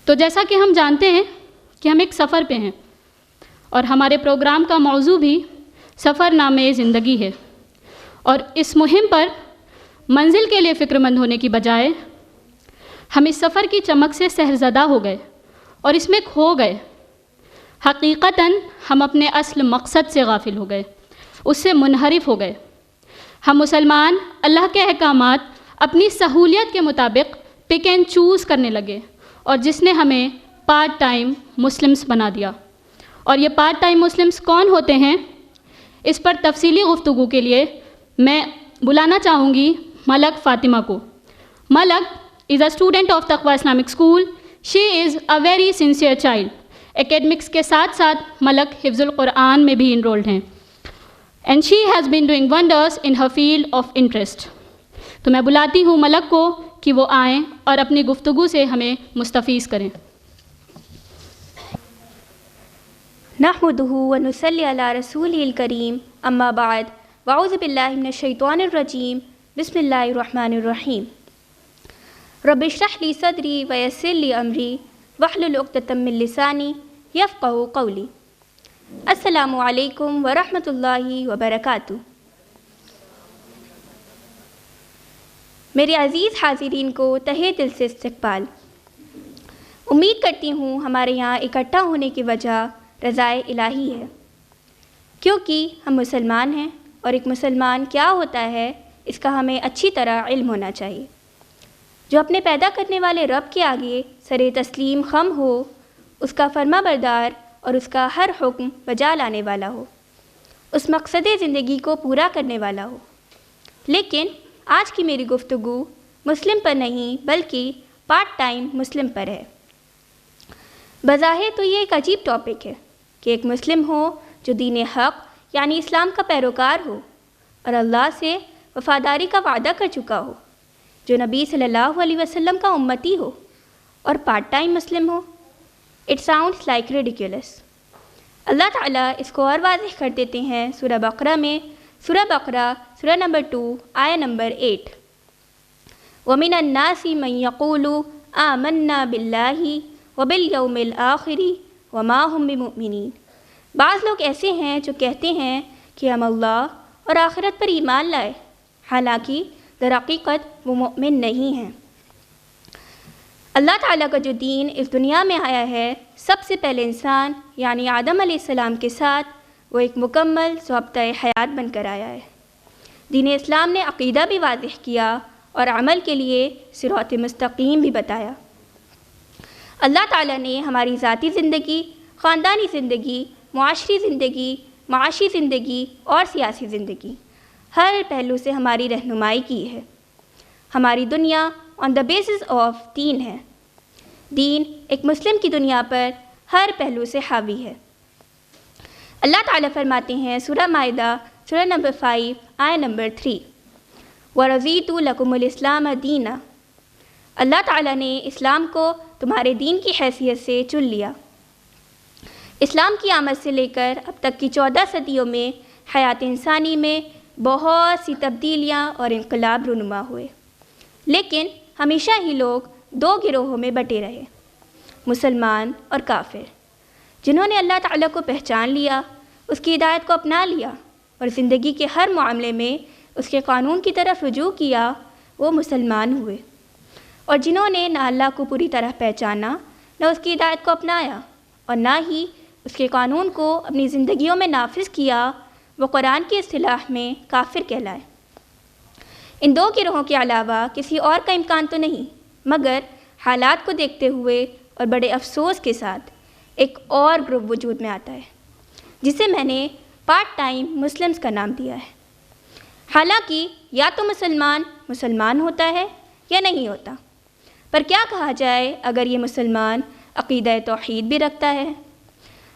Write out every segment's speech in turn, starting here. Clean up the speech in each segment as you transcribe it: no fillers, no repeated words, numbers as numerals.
تو جیسا کہ ہم جانتے ہیں کہ ہم ایک سفر پہ ہیں اور ہمارے پروگرام کا موضوع بھی سفر نامے زندگی ہے، اور اس مہم پر منزل کے لیے فکر مند ہونے کی بجائے ہم اس سفر کی چمک سے سحرزدہ ہو گئے اور اس میں کھو گئے۔ حقیقتاً ہم اپنے اصل مقصد سے غافل ہو گئے، اس سے منحرف ہو گئے۔ ہم مسلمان اللہ کے احکامات اپنی سہولیت کے مطابق پک اینڈ چوز کرنے لگے، اور جس نے ہمیں پارٹ ٹائم مسلمز بنا دیا۔ اور یہ پارٹ ٹائم مسلمز کون ہوتے ہیں؟ اس پر تفصیلی گفتگو کے لیے میں بلانا چاہوں گی ملک فاطمہ کو۔ ملک is a student of Taqwa Islamic School. She is a very sincere child. Academics کے ساتھ ساتھ ملک حفظ القرآن میں بھی enrolled ہیں. And she has been doing wonders in her field of interest. تو میں بلاتی ہوں ملک کو کہ وہ آئیں اور اپنی گفتگو سے ہمیں مستفیض کریں۔ نحمده ونصلی علی رسولہ الکریم، اما بعد، واعوذ باللہ من الشیطان الرجیم، بسم اللہ الرحمن الرحیم۔ رب اشرح لی صدری ویسر لی امری واحلل عقدۃ من لسانی یفقہوا قولی۔ السلام علیکم ورحمۃ اللہ وبرکاتہ۔ میرے عزیز حاضرین کو تہہ دل سے استقبال۔ امید کرتی ہوں ہمارے یہاں اکٹھا ہونے کی وجہ رضائے الہی ہے، کیونکہ ہم مسلمان ہیں اور ایک مسلمان کیا ہوتا ہے اس کا ہمیں اچھی طرح علم ہونا چاہیے۔ جو اپنے پیدا کرنے والے رب کے آگے سر تسلیم خم ہو، اس کا فرما بردار اور اس کا ہر حکم بجا لانے والا ہو، اس مقصد زندگی کو پورا کرنے والا ہو۔ لیکن آج کی میری گفتگو مسلم پر نہیں بلکہ پارٹ ٹائم مسلم پر ہے۔ بظاہر تو یہ ایک عجیب ٹاپک ہے کہ ایک مسلم ہو جو دین حق یعنی اسلام کا پیروکار ہو اور اللہ سے وفاداری کا وعدہ کر چکا ہو، جو نبی صلی اللہ علیہ وسلم کا امتی ہو، اور پارٹ ٹائم مسلم ہو۔ It sounds like ridiculous. اللہ تعالیٰ اس کو اور واضح کر دیتے ہیں سورہ بقرہ میں، سورہ بقرہ سورہ نمبر 2 آیہ نمبر 8۔ وَمِنَ النَّاسِ مَن يَقُولُ آمَنَّا بِاللَّهِ وَبِالْيَوْمِ الْآخِرِ وَمَا هُمْ بِمُؤْمِنِينَ۔ بعض لوگ ایسے ہیں جو کہتے ہیں کہ ہم اللہ اور آخرت پر ایمان لائے، حالانکہ در حقیقت وہ مؤمن نہیں ہیں۔ اللہ تعالیٰ کا جو دین اس دنیا میں آیا ہے، سب سے پہلے انسان یعنی آدم علیہ السلام کے ساتھ وہ ایک مکمل ضابطۂ حیات بن کر آیا ہے۔ دین اسلام نے عقیدہ بھی واضح کیا اور عمل کے لیے صراط مستقیم بھی بتایا۔ اللہ تعالیٰ نے ہماری ذاتی زندگی، خاندانی زندگی، معاشری زندگی، معاشی زندگی اور سیاسی زندگی، ہر پہلو سے ہماری رہنمائی کی ہے۔ ہماری دنیا آن دا بیسس آف دین ہے۔ دین ایک مسلم کی دنیا پر ہر پہلو سے حاوی ہے۔ اللہ تعالیٰ فرماتے ہیں سورہ مائدہ سورہ نمبر 5 آیہ نمبر 3، وَرَضِيتُ لَكُمُ الْإِسْلَامَ دِينًا۔ اللہ تعالیٰ نے اسلام کو تمہارے دین کی حیثیت سے چن لیا۔ اسلام کی آمد سے لے کر اب تک کی 14 صدیوں میں حیات انسانی میں بہت سی تبدیلیاں اور انقلاب رونما ہوئے، لیکن ہمیشہ ہی لوگ 2 گروہوں میں بٹے رہے، مسلمان اور کافر۔ جنہوں نے اللہ تعالیٰ کو پہچان لیا، اس کی ہدایت کو اپنا لیا اور زندگی کے ہر معاملے میں اس کے قانون کی طرف رجوع کیا، وہ مسلمان ہوئے۔ اور جنہوں نے نہ اللہ کو پوری طرح پہچانا، نہ اس کی ہدایت کو اپنایا اور نہ ہی اس کے قانون کو اپنی زندگیوں میں نافذ کیا، وہ قرآن کی اصطلاح میں کافر کہلائے۔ ان 2 گروہوں کے علاوہ کسی اور کا امکان تو نہیں، مگر حالات کو دیکھتے ہوئے اور بڑے افسوس کے ساتھ ایک اور گروپ وجود میں آتا ہے، جسے میں نے پارٹ ٹائم مسلمز کا نام دیا ہے۔ حالانکہ یا تو مسلمان ہوتا ہے یا نہیں ہوتا، پر کیا کہا جائے اگر یہ مسلمان عقیدہ توحید بھی رکھتا ہے،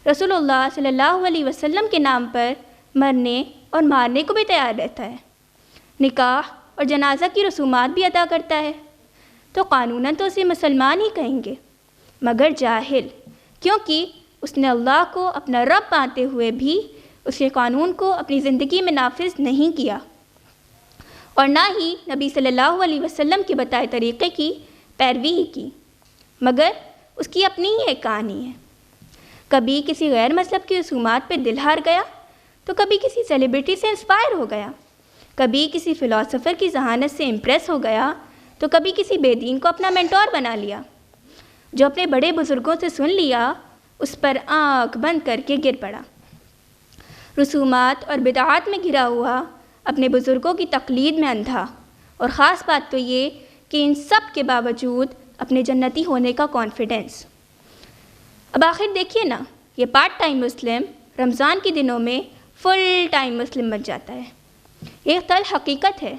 رسول اللہ صلی اللہ علیہ وسلم کے نام پر مرنے اور مارنے کو بھی تیار رہتا ہے، نکاح اور جنازہ کی رسومات بھی ادا کرتا ہے، تو قانوناً تو اسے مسلمان ہی کہیں گے، مگر جاہل، کیونکہ اس نے اللہ کو اپنا رب مانتے ہوئے بھی اس کے قانون کو اپنی زندگی میں نافذ نہیں کیا، اور نہ ہی نبی صلی اللہ علیہ وسلم کے بتائے طریقے کی پیروی ہی کی، مگر اس کی اپنی ہی ایک کہانی ہے۔ کبھی کسی غیر مذہب کی رسومات پہ دل ہار گیا تو کبھی کسی سیلیبریٹی سے انسپائر ہو گیا، کبھی کسی فلاسفر کی ذہانت سے امپریس ہو گیا تو کبھی کسی بے دین کو اپنا مینٹور بنا لیا۔ جو اپنے بڑے بزرگوں سے سن لیا اس پر آنکھ بند کر کے گر پڑا۔ رسومات اور بدعات میں گھرا ہوا، اپنے بزرگوں کی تقلید میں اندھا، اور خاص بات تو یہ کہ ان سب کے باوجود اپنے جنتی ہونے کا کانفیڈنس۔ اب آخر دیکھیے نا، یہ پارٹ ٹائم مسلم رمضان کے دنوں میں فل ٹائم مسلم بن جاتا ہے۔ ایک تلخ حقیقت ہے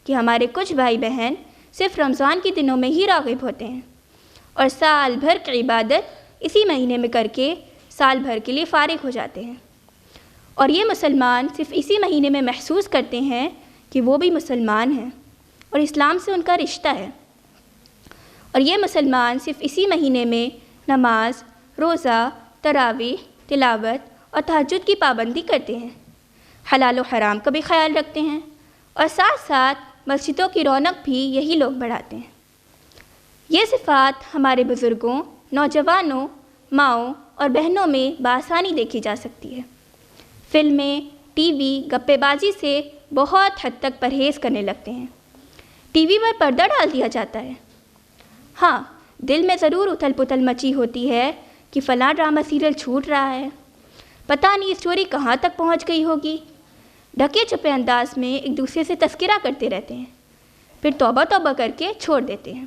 کہ ہمارے کچھ بھائی بہن صرف رمضان کے دنوں میں ہی راغب ہوتے ہیں اور سال بھر کی عبادت اسی مہینے میں کر کے سال بھر کے لیے فارغ ہو جاتے ہیں، اور یہ مسلمان صرف اسی مہینے میں محسوس کرتے ہیں کہ وہ بھی مسلمان ہیں اور اسلام سے ان کا رشتہ ہے، اور یہ مسلمان صرف اسی مہینے میں نماز، روزہ، تراویح، تلاوت اور تہجد کی پابندی کرتے ہیں، حلال و حرام کا بھی خیال رکھتے ہیں، اور ساتھ ساتھ مسجدوں کی رونق بھی یہی لوگ بڑھاتے ہیں۔ یہ صفات ہمارے بزرگوں، نوجوانوں، ماؤں اور بہنوں میں بآسانی دیکھی جا سکتی ہے۔ فلمیں، ٹی وی، گپے بازی سے بہت حد تک پرہیز کرنے لگتے ہیں۔ ٹی وی پر پردہ ڈال دیا جاتا ہے۔ ہاں، دل میں ضرور اتھل پتھل مچی ہوتی ہے کہ فلاں ڈرامہ سیریل چھوٹ رہا ہے، پتہ نہیں اسٹوری کہاں تک پہنچ گئی ہوگی۔ ڈھکے چھپے انداز میں ایک دوسرے سے تذکرہ کرتے رہتے ہیں، پھر توبہ توبہ کر کے چھوڑ دیتے ہیں۔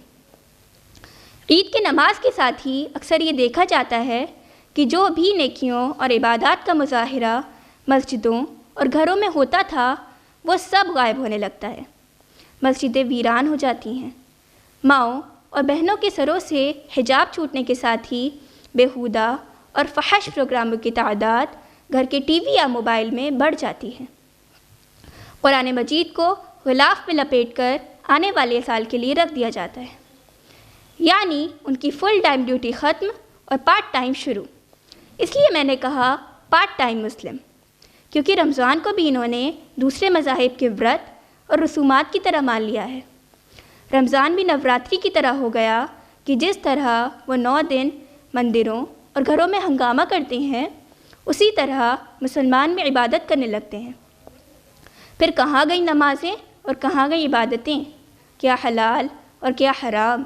عید کی نماز کے ساتھ ہی اکثر یہ دیکھا جاتا ہے کہ جو بھی نیکیوں اور عبادات کا مظاہرہ مسجدوں اور گھروں میں ہوتا تھا وہ سب غائب ہونے لگتا ہے۔ مسجدیں ویران ہو جاتی ہیں، ماؤں اور بہنوں کے سروں سے حجاب چھوٹنے کے ساتھ ہی بیہودہ اور فحش پروگراموں کی تعداد گھر کے ٹی وی یا موبائل میں بڑھ جاتی ہے۔ قرآن مجید کو غلاف میں لپیٹ کر آنے والے سال کے لیے رکھ دیا جاتا ہے، یعنی ان کی فل ٹائم ڈیوٹی ختم اور پارٹ ٹائم شروع۔ اس لیے میں نے کہا پارٹ ٹائم مسلم، کیونکہ رمضان کو بھی انہوں نے دوسرے مذاہب کے ورت اور رسومات کی طرح مان لیا ہے۔ رمضان بھی نوراتری کی طرح ہو گیا کہ جس طرح وہ 9 دن مندروں اور گھروں میں ہنگامہ کرتے ہیں، اسی طرح مسلمان میں عبادت کرنے لگتے ہیں۔ پھر کہاں گئی نمازیں اور کہاں گئی عبادتیں، کیا حلال اور کیا حرام،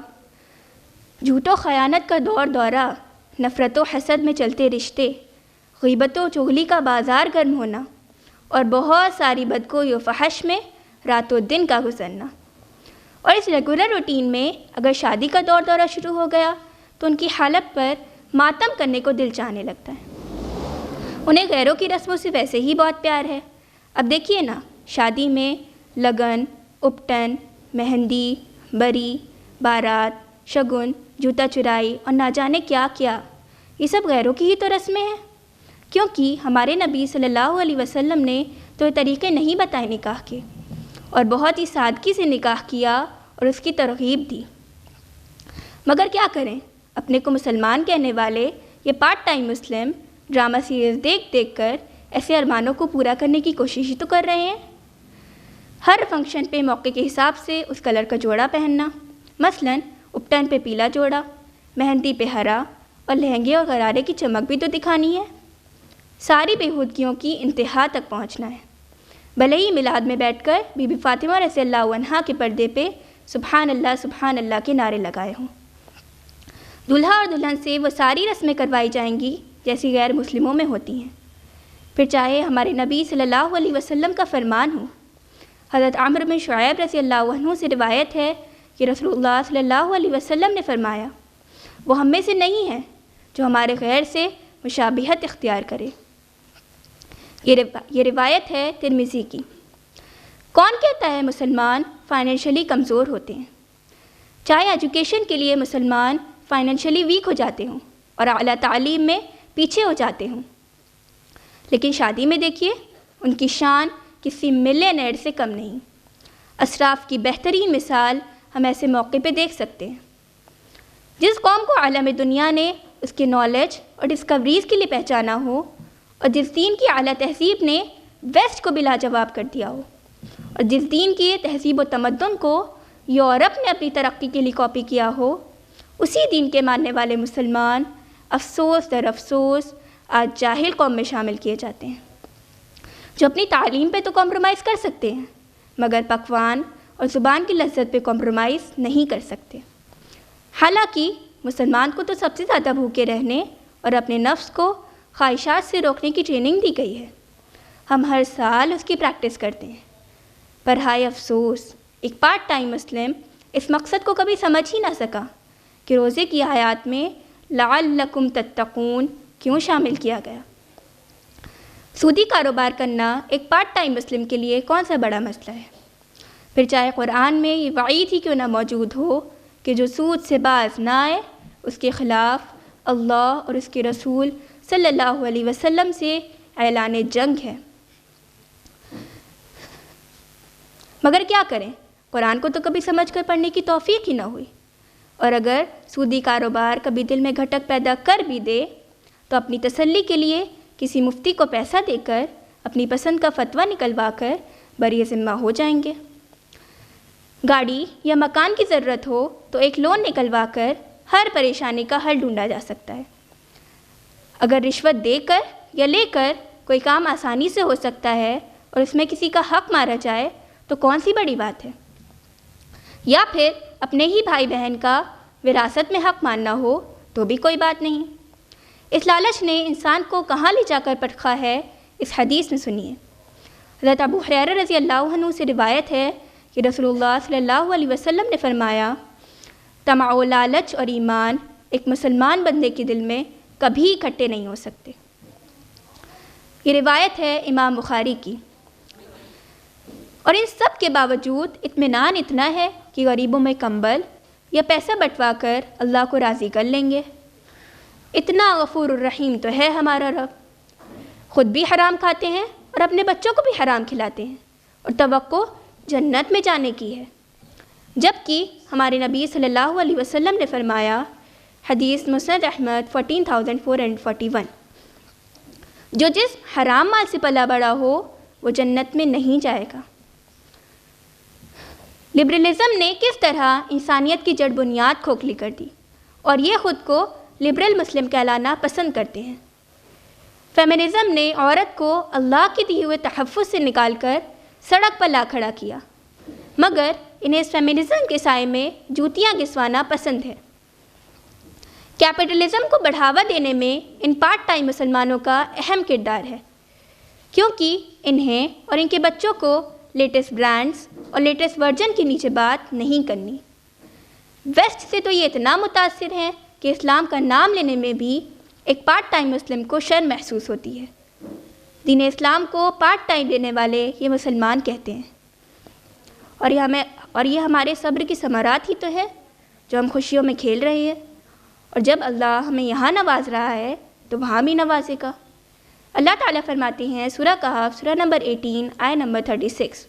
جھوٹ و خیانت کا دورہ، نفرت و حسد میں چلتے رشتے، غیبت و چغلی کا بازار گرم ہونا، اور بہت ساری بدگوئی و فحش میں رات و دن کا گزرنا۔ اور اس ریگولر روٹین میں اگر شادی کا دورہ شروع ہو گیا تو ان کی حالت پر ماتم کرنے کو دل چاہنے لگتا ہے۔ انہیں غیروں کی رسموں سے ویسے ہی بہت پیار ہے۔ اب دیکھیے نا، شادی میں لگن، اپٹن، مہندی، بری، بارات، شگن، جوتا چرائی اور نہ جانے کیا کیا، یہ سب غیروں کی ہی تو رسمیں ہیں، کیونکہ ہمارے نبی صلی اللہ علیہ وسلم نے تو یہ طریقے نہیں بتائے نکاح کے، اور بہت ہی سادگی سے نکاح کیا اور اس کی ترغیب دی۔ مگر کیا کریں، اپنے کو مسلمان کہنے والے یہ پارٹ ٹائم مسلم ڈرامہ سیریز دیکھ دیکھ کر ایسے ارمانوں کو پورا کرنے کی کوشش ہی تو کر رہے ہیں۔ ہر فنکشن پہ موقع کے حساب سے اس کلر کا جوڑا پہننا، مثلاً اپٹن پہ پیلا جوڑا، مہندی پہ ہرا، اور لہنگے اور غرارے کی چمک بھی تو دکھانی ہے۔ ساری بےہودگیوں کی انتہا تک پہنچنا ہے۔ بھلے ہی میلاد میں بیٹھ کر بی بی فاطمہ رضی اللہ عنہا کے پردے پہ سبحان اللہ کے نعرے لگائے ہوں۔ دلہا اور دلہن سے وہ ساری رسمیں کروائی جائیں گی جیسی غیر مسلموں میں ہوتی ہیں، پھر چاہے ہمارے نبی صلی اللہ علیہ وسلم کا فرمان ہو۔ حضرت عمرو بن شعیب رضی اللہ عنہ سے روایت ہے کہ رسول اللہ صلی اللہ علیہ وسلم نے فرمایا، وہ ہم میں سے نہیں ہے جو ہمارے غیر سے مشابہت اختیار کرے۔ یہ روایت ہے ترمذی کی۔ کون کہتا ہے مسلمان فائنینشلی کمزور ہوتے ہیں؟ چاہے ایجوکیشن کے لیے مسلمان فائنینشلی ویک ہو جاتے ہوں اور اعلیٰ تعلیم میں پیچھے ہو جاتے ہوں، لیکن شادی میں دیکھیے ان کی شان کسی ملینئر سے کم نہیں۔ اسراف کی بہترین مثال ہم ایسے موقع پہ دیکھ سکتے ہیں۔ جس قوم کو عالم دنیا نے اس کے نالج اور ڈسکوریز کے لیے پہچانا ہو، اور جس دین کی اعلیٰ تہذیب نے ویسٹ کو بلا جواب کر دیا ہو، اور جس دین کی تہذیب و تمدن کو یورپ نے اپنی ترقی کے لیے کاپی کیا ہو، اسی دین کے ماننے والے مسلمان افسوس در افسوس آج جاہل قوم میں شامل کیے جاتے ہیں، جو اپنی تعلیم پہ تو کمپرومائز کر سکتے ہیں مگر پکوان اور زبان کی لذت پہ کمپرومائز نہیں کر سکتے۔ حالانکہ مسلمان کو تو سب سے زیادہ بھوکے رہنے اور اپنے نفس کو خواہشات سے روکنے کی ٹریننگ دی گئی ہے۔ ہم ہر سال اس کی پریکٹس کرتے ہیں، پر ہائے افسوس ایک پارٹ ٹائم مسلم اس مقصد کو کبھی سمجھ ہی نہ سکا کہ روزے کی آیات میں لعلکم تتقون کیوں شامل کیا گیا۔ سودی کاروبار کرنا ایک پارٹ ٹائم مسلم کے لیے کون سا بڑا مسئلہ ہے؟ پھر چاہے قرآن میں یہ وعید ہی کیوں نہ موجود ہو کہ جو سود سے باز نہ آئے اس کے خلاف اللہ اور اس کے رسول صلی اللہ علیہ وسلم سے اعلان جنگ ہے۔ مگر کیا کریں، قرآن کو تو کبھی سمجھ کر پڑھنے کی توفیق ہی نہ ہوئی، اور اگر سودی کاروبار کبھی دل میں گھٹک پیدا کر بھی دے تو اپنی تسلی کے لیے کسی مفتی کو پیسہ دے کر اپنی پسند کا فتویٰ نکلوا کر بری ذمہ ہو جائیں گے۔ گاڑی یا مکان کی ضرورت ہو تو ایک لون نکلوا کر ہر پریشانی کا حل ڈھونڈا جا سکتا ہے۔ اگر رشوت دے کر یا لے کر کوئی کام آسانی سے ہو سکتا ہے اور اس میں کسی کا حق مارا جائے تو کون سی بڑی بات ہے؟ یا پھر اپنے ہی بھائی بہن کا وراثت میں حق ماننا ہو تو بھی کوئی بات نہیں۔ اس لالچ نے انسان کو کہاں لے جا کر پٹکا ہے، اس حدیث میں سنیے۔ حضرت ابو ہریرہ رضی اللہ عنہ سے روایت ہے کہ رسول اللہ صلی اللہ علیہ وسلم نے فرمایا، طمع و لالچ اور ایمان ایک مسلمان بندے کے دل میں کبھی اکٹھے نہیں ہو سکتے۔ یہ روایت ہے امام بخاری کی۔ اور ان سب کے باوجود اطمینان اتنا ہے کہ غریبوں میں کمبل یا پیسہ بٹوا کر اللہ کو راضی کر لیں گے۔ اتنا غفور الرحیم تو ہے ہمارا رب، خود بھی حرام کھاتے ہیں اور اپنے بچوں کو بھی حرام کھلاتے ہیں، اور توقع جنت میں جانے کی ہے۔ جبکہ ہمارے نبی صلی اللہ علیہ وسلم نے فرمایا، حدیث مسند احمد 14441، جو جسم حرام مال سے پلا بڑا ہو وہ جنت میں نہیں جائے گا۔ لبرلزم نے کس طرح انسانیت کی جڑ بنیاد کھوکھلی کر دی، اور یہ خود کو لبرل مسلم کہلانا پسند کرتے ہیں۔ فیمنزم نے عورت کو اللہ کے دیے ہوئے تحفظ سے نکال کر سڑک پر لا کھڑا کیا، مگر انہیں اس فیمنزم کے سائے میں جوتیاں گھسوانا پسند ہے۔ کیپٹلزم کو بڑھاوا دینے میں ان پارٹ ٹائم مسلمانوں کا اہم کردار ہے، کیونکہ انہیں اور ان کے بچوں کو لیٹسٹ برانڈز اور لیٹسٹ ورژن کے نیچے بات نہیں کرنی۔ ویسٹ سے تو یہ اتنا متاثر ہیں کہ اسلام کا نام لینے میں بھی ایک پارٹ ٹائم مسلم کو شرم محسوس ہوتی ہے۔ دین اسلام کو پارٹ ٹائم لینے والے یہ مسلمان کہتے ہیں، اور یہ ہمارے صبر کی ثمرات ہی تو ہے جو ہم خوشیوں میں کھیل رہے ہیں، اور جب اللہ ہمیں یہاں نواز رہا ہے تو وہاں بھی نوازے گا۔ اللہ تعالیٰ فرماتے ہیں سورہ کہف سورہ نمبر 18 آیہ نمبر 36،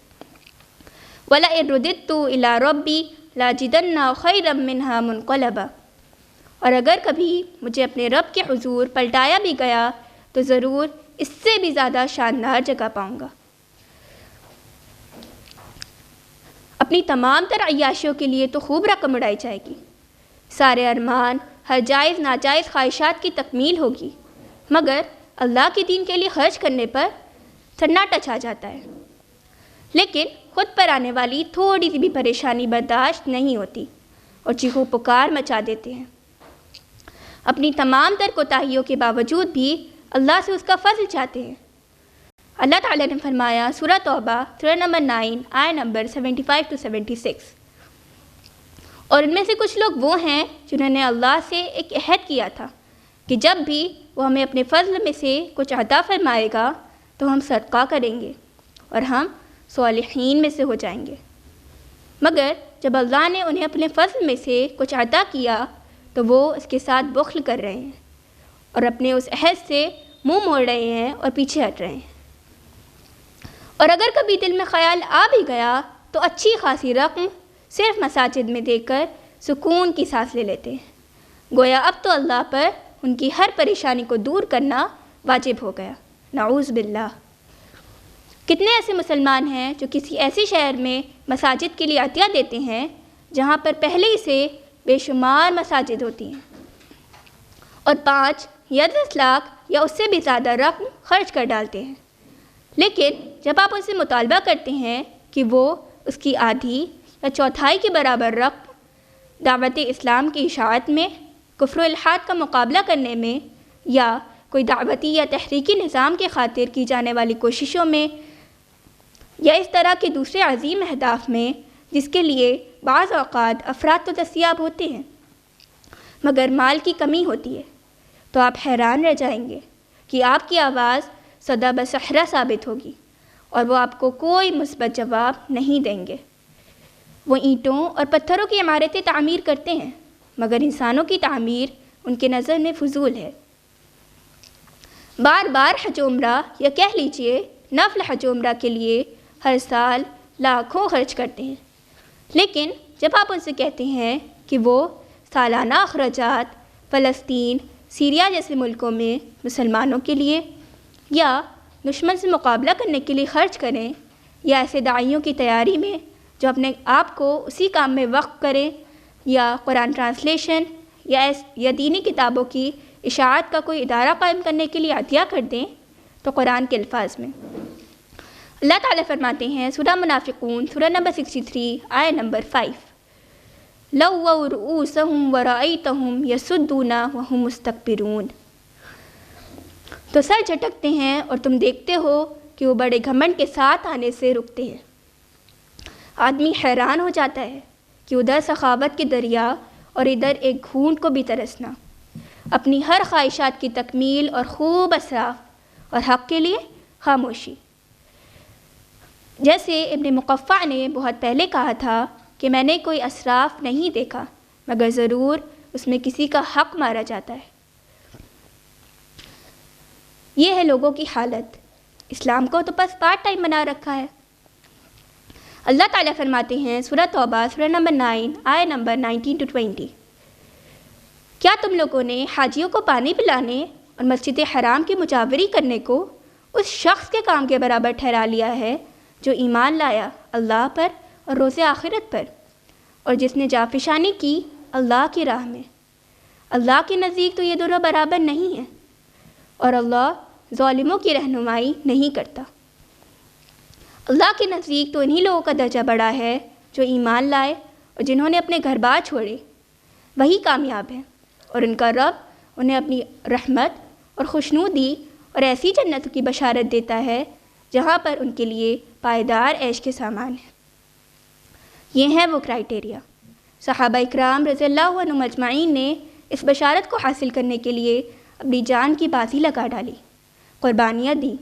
وَلَئِن رُدِدتُّ إِلَىٰ رَبِّي لَأَجِدَنَّ خَيْرًا مِّنْهَا مُنْقَلَبًا، اور اگر کبھی مجھے اپنے رب کے حضور پلٹایا بھی گیا تو ضرور اس سے بھی زیادہ شاندار جگہ پاؤں گا۔ اپنی تمام تر عیاشیوں کے لیے تو خوب رقم اڑائی جائے گی، سارے ارمان، ہر جائز ناجائز خواہشات کی تکمیل ہوگی، مگر اللہ کے دین کے لیے خرچ کرنے پر سناٹا چھا جاتا ہے۔ لیکن خود پر آنے والی تھوڑی سی بھی پریشانی برداشت نہیں ہوتی اور چیخو پکار مچا دیتے ہیں۔ اپنی تمام تر کوتاہیوں کے باوجود بھی اللہ سے اس کا فضل چاہتے ہیں۔ اللہ تعالیٰ نے فرمایا سورہ توبہ سورہ نمبر 9 آیہ نمبر 75 to 76، اور ان میں سے کچھ لوگ وہ ہیں جنہوں نے اللہ سے ایک عہد کیا تھا کہ جب بھی وہ ہمیں اپنے فضل میں سے کچھ عطا فرمائے گا تو ہم صدقہ کریں گے اور ہم صالحین میں سے ہو جائیں گے، مگر جب اللہ نے انہیں اپنے فضل میں سے کچھ عطا کیا تو وہ اس کے ساتھ بخل کر رہے ہیں اور اپنے اس عہد سے منہ موڑ رہے ہیں اور پیچھے ہٹ رہے ہیں۔ اور اگر کبھی دل میں خیال آ بھی گیا تو اچھی خاصی رقم صرف مساجد میں دے کر سکون کی سانس لے لیتے ہیں، گویا اب تو اللہ پر ان کی ہر پریشانی کو دور کرنا واجب ہو گیا۔ نعوذ باللہ۔ کتنے ایسے مسلمان ہیں جو کسی ایسے شہر میں مساجد کے لیے عطیہ دیتے ہیں جہاں پر پہلے ہی سے بے شمار مساجد ہوتی ہیں اور 5 یا 10 لاکھ یا اس سے بھی زیادہ رقم خرچ کر ڈالتے ہیں، لیکن جب آپ ان سے مطالبہ کرتے ہیں کہ وہ اس کی آدھی یا چوتھائی کے برابر رقم دعوت اسلام کی اشاعت میں، کفر و الحاد کا مقابلہ کرنے میں یا کوئی دعوتی یا تحریکی نظام کے خاطر کی جانے والی کوششوں میں یا اس طرح کے دوسرے عظیم اہداف میں جس کے لیے بعض اوقات افراد تو دستیاب ہوتے ہیں مگر مال کی کمی ہوتی ہے، تو آپ حیران رہ جائیں گے کہ آپ کی آواز صدا بصحرا ثابت ہوگی اور وہ آپ کو کوئی مثبت جواب نہیں دیں گے۔ وہ اینٹوں اور پتھروں کی عمارتیں تعمیر کرتے ہیں مگر انسانوں کی تعمیر ان کے نظر میں فضول ہے۔ بار بار حج عمرہ یا کہہ لیجئے نفل حج عمرہ کے لیے ہر سال لاکھوں خرچ کرتے ہیں، لیکن جب آپ ان سے کہتے ہیں کہ وہ سالانہ اخراجات فلسطین، سیریا جیسے ملکوں میں مسلمانوں کے لیے یا دشمن سے مقابلہ کرنے کے لیے خرچ کریں یا ایسے داعیوں کی تیاری میں جو اپنے آپ کو اسی کام میں وقف کریں یا قرآن ٹرانسلیشن یا دینی کتابوں کی اشاعت کا کوئی ادارہ قائم کرنے کے لیے عطیہ کر دیں، تو قرآن کے الفاظ میں اللہ تعالیٰ فرماتے ہیں سورہ منافقون سورہ نمبر 63 آیت نمبر 5، لَوَّوْا رُؤُوسَهُمْ وَرَأَيْتَهُمْ يَصُدُّونَ وَهُمْ مُسْتَكْبِرُونَ، تو سر جھٹکتے ہیں اور تم دیکھتے ہو کہ وہ بڑے گھمنڈ کے ساتھ آنے سے رکتے ہیں۔ آدمی حیران ہو جاتا ہے کہ ادھر سخاوت کے دریا اور ادھر ایک گھونٹ کو بھی ترسنا، اپنی ہر خواہشات کی تکمیل اور خوب اسراف اور حق کے لیے خاموشی۔ جیسے ابن مقفع نے بہت پہلے کہا تھا کہ میں نے کوئی اسراف نہیں دیکھا مگر ضرور اس میں کسی کا حق مارا جاتا ہے۔ یہ ہے لوگوں کی حالت۔ اسلام کو تو بس پارٹ ٹائم بنا رکھا ہے۔ اللہ تعالیٰ فرماتے ہیں سورہ توبہ سورہ نمبر 9 آیت نمبر 19-20، کیا تم لوگوں نے حاجیوں کو پانی پلانے اور مسجد حرام کی مجاوری کرنے کو اس شخص کے کام کے برابر ٹھہرا لیا ہے جو ایمان لایا اللہ پر اور روز آخرت پر اور جس نے جافشانی کی اللہ کی راہ میں؟ اللہ کے نزدیک تو یہ دونوں برابر نہیں ہیں اور اللہ ظالموں کی رہنمائی نہیں کرتا۔ اللہ کے نزدیک تو انہی لوگوں کا درجہ بڑا ہے جو ایمان لائے اور جنہوں نے اپنے گھر بار چھوڑے، وہی کامیاب ہیں اور ان کا رب انہیں اپنی رحمت اور خوشنودی اور ایسی جنت کی بشارت دیتا ہے جہاں پر ان کے لیے پائیدار عیش کے سامان ہیں۔ یہ ہیں وہ کرائٹیریا۔ صحابہ اکرام رضی اللہ عنہم اجمعین نے اس بشارت کو حاصل کرنے کے لیے اپنی جان کی بازی لگا ڈالی، قربانیاں دیں،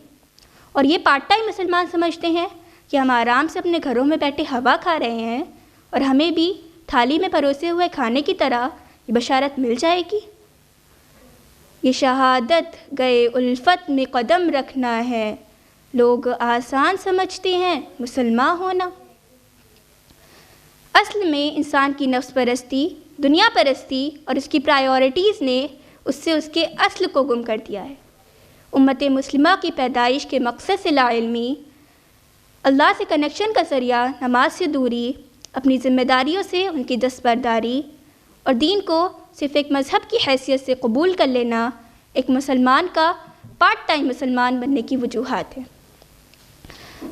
اور یہ پارٹ ٹائم مسلمان سمجھتے ہیں کہ ہم آرام سے اپنے گھروں میں بیٹھے ہوا کھا رہے ہیں اور ہمیں بھی تھالی میں پروسے ہوئے کھانے کی طرح یہ بشارت مل جائے گی۔ یہ شہادت گئے الفت میں قدم رکھنا ہے، لوگ آسان سمجھتے ہیں مسلمان ہونا۔ اصل میں انسان کی نفس پرستی، دنیا پرستی اور اس کی پرائیورٹیز نے اس سے اس کے اصل کو گم کر دیا ہے۔ امت مسلمہ کی پیدائش کے مقصد سے لا علمی، اللہ سے کنیکشن کا ذریعہ نماز سے دوری، اپنی ذمہ داریوں سے ان کی دستبرداری اور دین کو صرف ایک مذہب کی حیثیت سے قبول کر لینا ایک مسلمان کا پارٹ ٹائم مسلمان بننے کی وجوہات ہیں،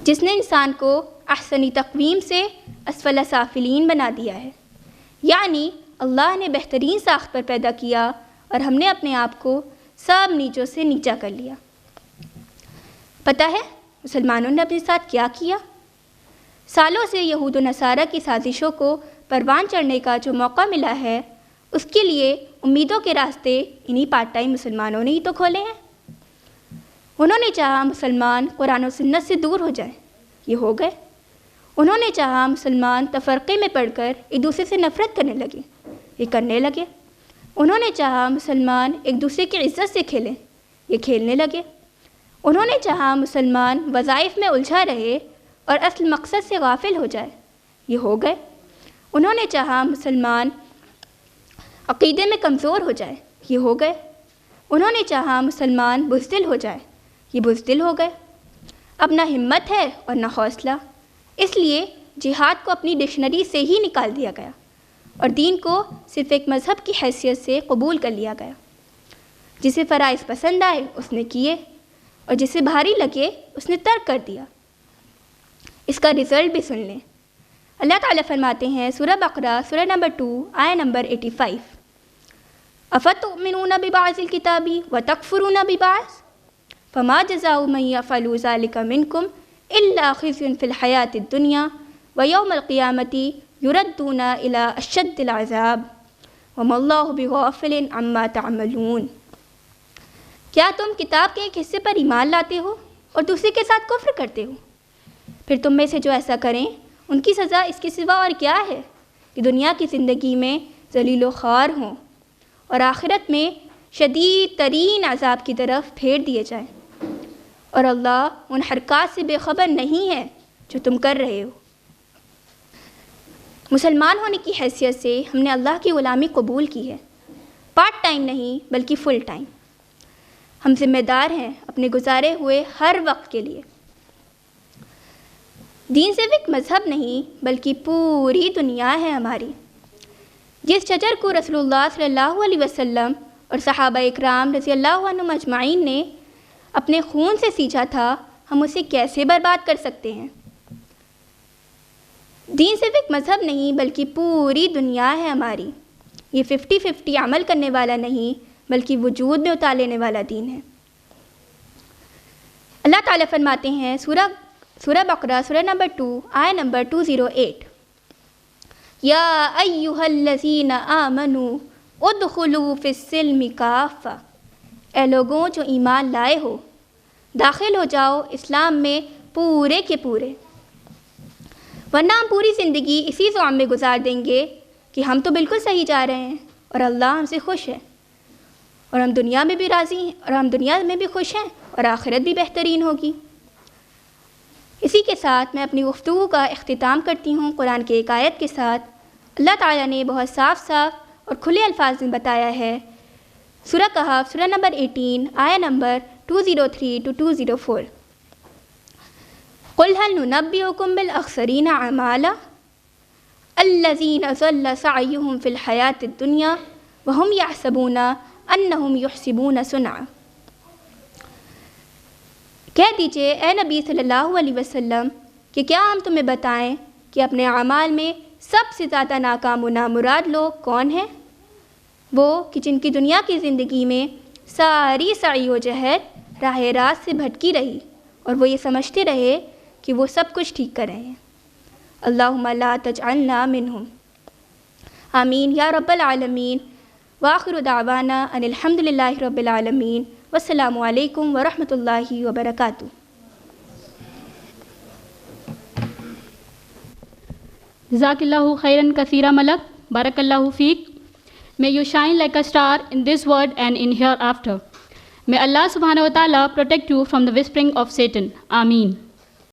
جس نے انسان کو احسنی تقویم سے اسفل سافلین بنا دیا ہے، یعنی اللہ نے بہترین ساخت پر پیدا کیا اور ہم نے اپنے آپ کو سب نیچوں سے نیچا کر لیا۔ پتہ ہے مسلمانوں نے اپنے ساتھ کیا کیا؟ سالوں سے یہود و نصارہ کی سازشوں کو پروان چڑھنے کا جو موقع ملا ہے، اس کے لیے امیدوں کے راستے انہی پارٹ ٹائم مسلمانوں نے ہی تو کھولے ہیں۔ انہوں نے چاہا مسلمان قرآن و سنت سے دور ہو جائیں، یہ ہو گئے۔ انہوں نے چاہا مسلمان تفرقے میں پڑھ کر ایک دوسرے سے نفرت کرنے لگے، یہ کرنے لگے۔ انہوں نے چاہا مسلمان ایک دوسرے کی عزت سے کھیلیں، یہ کھیلنے لگے۔ انہوں نے چاہا مسلمان وظائف میں الجھا رہے اور اصل مقصد سے غافل ہو جائے، یہ ہو گئے۔ انہوں نے چاہا مسلمان عقیدے میں کمزور ہو جائے، یہ ہو گئے۔ انہوں نے چاہا مسلمان بزدل ہو جائے، یہ بزدل ہو گئے۔ اب نہ ہمت ہے اور نہ حوصلہ، اس لیے جہاد کو اپنی ڈکشنری سے ہی نکال دیا گیا اور دین کو صرف ایک مذہب کی حیثیت سے قبول کر لیا گیا۔ جسے فرائض پسند آئے اس نے کیے اور جسے بھاری لگے اس نے ترک کر دیا۔ اس کا رزلٹ بھی سن لیں۔ اللہ تعالیٰ فرماتے ہیں سورہ بقرہ سورہ نمبر 2 آیہ نمبر 85، افتؤمنون ببعض الکتاب وتکفرون ببعض فما جزاء من یفعل ذلک منکم الا خزی فی الحیاۃ الدنیا ویوم القیامۃ یردون الی اشد العذاب وما اللہ بغافل عما تعملون۔ کیا تم کتاب کے ایک حصے پر ایمان لاتے ہو اور دوسرے کے ساتھ کفر کرتے ہو؟ پھر تم میں سے جو ایسا کریں ان کی سزا اس کے سوا اور کیا ہے کہ دنیا کی زندگی میں ذلیل و خوار ہوں اور آخرت میں شدید ترین عذاب کی طرف پھیر دیے جائیں، اور اللہ ان حرکات سے بے خبر نہیں ہے جو تم کر رہے ہو۔ مسلمان ہونے کی حیثیت سے ہم نے اللہ کی غلامی قبول کی ہے، پارٹ ٹائم نہیں بلکہ فل ٹائم۔ ہم ذمہ دار ہیں اپنے گزارے ہوئے ہر وقت کے لیے۔ دین صرف ایک مذہب نہیں بلکہ پوری دنیا ہے ہماری۔ جس شجر کو رسول اللہ صلی اللہ علیہ وسلم اور صحابہ اکرام رضی اللہ عنہم اجمعین نے اپنے خون سے سینچا تھا، ہم اسے کیسے برباد کر سکتے ہیں؟ دین صرف ایک مذہب نہیں بلکہ پوری دنیا ہے ہماری۔ یہ 50-50 عمل کرنے والا نہیں بلکہ وجود میں اتار لینے والا دین ہے۔ اللہ تعالیٰ فرماتے ہیں سورہ بقرہ سورہ نمبر 2 آیہ نمبر 208، یا ایھا الذین آمنوا ادخلوا فی السلم کافہ، اے لوگوں جو ایمان لائے ہو داخل ہو جاؤ اسلام میں پورے کے پورے، ورنہ ہم پوری زندگی اسی زعم میں گزار دیں گے کہ ہم تو بالکل صحیح جا رہے ہیں اور اللہ ہم سے خوش ہے، اور ہم دنیا میں بھی راضی ہیں، اور ہم دنیا میں بھی خوش ہیں اور آخرت بھی بہترین ہوگی۔ اسی کے ساتھ میں اپنی گفتگو کا اختتام کرتی ہوں قرآن کی ایک آیت کے ساتھ۔ اللہ تعالیٰ نے بہت صاف اور کھلے الفاظ میں بتایا ہے، سورہ کہف سورہ نمبر 18 آیہ نمبر 203-204، قُلْ هَلْ نُنَبِّئُكُم بِالْأَخْسَرِينَ أَعْمَالًا الَّذِينَ ضَلَّ سَعْيُهُمْ فِي الْحَيَاةِ الدُّنْيَا وَهُمْ يَحْسَبُونَ أَنَّهُمْ يُحْسِنُونَ صُنْعًا۔ کہہ دیجئے اے نبی صلی اللہ علیہ وسلم کہ کیا ہم تمہیں بتائیں کہ اپنے اعمال میں سب سے زیادہ ناکام و نامراد لوگ کون ہیں؟ وہ کہ جن کی دنیا کی زندگی میں ساری سعی و جہد راہ راست سے بھٹکی رہی اور وہ یہ سمجھتے رہے کہ وہ سب کچھ ٹھیک کر رہے ہیں۔ اللہم لا تجعلنا منہم، آمین یا رب العالمین۔ وآخر دعوانا ان الحمد للہ رب العالمین، والسلام علیکم ورحمۃ اللہ وبرکاتہ۔ جزاک اللہ خیراً کثیرا ملک، بارک اللہ fake. May you shine like a star in this world and in hereafter. May Allah subhanahu wa ta'ala protect you from the whispering of Satan. Ameen.